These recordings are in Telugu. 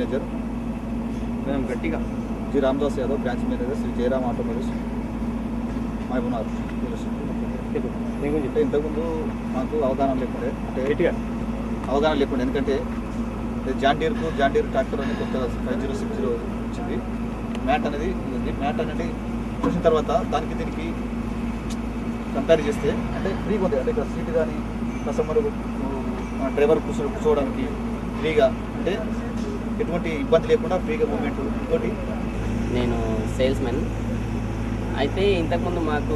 మేనేజర్ గట్టిగా G Ramdas Yadav, branch manager Shri Jayaram automobiles, Mahabubnagar. అంటే ఇంతకుముందు మాకు అవగాహన లేకుండే, ఎందుకంటే జాన్ డీర్ ట్రాక్టర్ అనేది కొత్త 5060 వచ్చింది. మ్యాట్ అనేది చూసిన తర్వాత దానికి దీనికి కంపేర్ చేస్తే అంటే ఫ్రీగా ఉంది. అంటే ఇక్కడ సీట్ కానీ కస్టమర్ డ్రైవర్ కూర్చోవడానికి ఫ్రీగా, అంటే ఎటువంటి ఇబ్బంది లేకుండా ఫ్రీగా మూమెంట్. ఇంకోటి నేను సేల్స్ మెన్ అయితే ఇంతకుముందు మాకు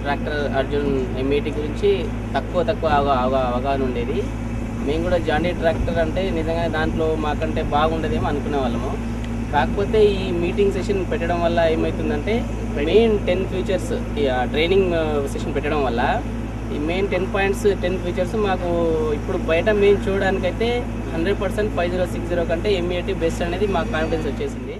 ట్రాక్టర్ అర్జున్ M80 గురించి తక్కువ అవగాహన ఉండేది. మేము కూడా జాన్ డీర్ ట్రాక్టర్ అంటే నిజంగా దాంట్లో మాకంటే బాగుండదేమో అనుకునే వాళ్ళము. కాకపోతే ఈ మీటింగ్ సెషన్ పెట్టడం వల్ల ఏమవుతుందంటే మెయిన్ 10 ఫీచర్స్ ట్రైనింగ్ సెషన్ పెట్టడం వల్ల ఈ మెయిన్ 10 పాయింట్స్ 10 ఫీచర్స్ మాకు ఇప్పుడు బయట మేము చూడడానికైతే 100% 5060 కంటే M80 బెస్ట్ అనేది మాకు కాన్ఫిడెన్స్ వచ్చేసింది.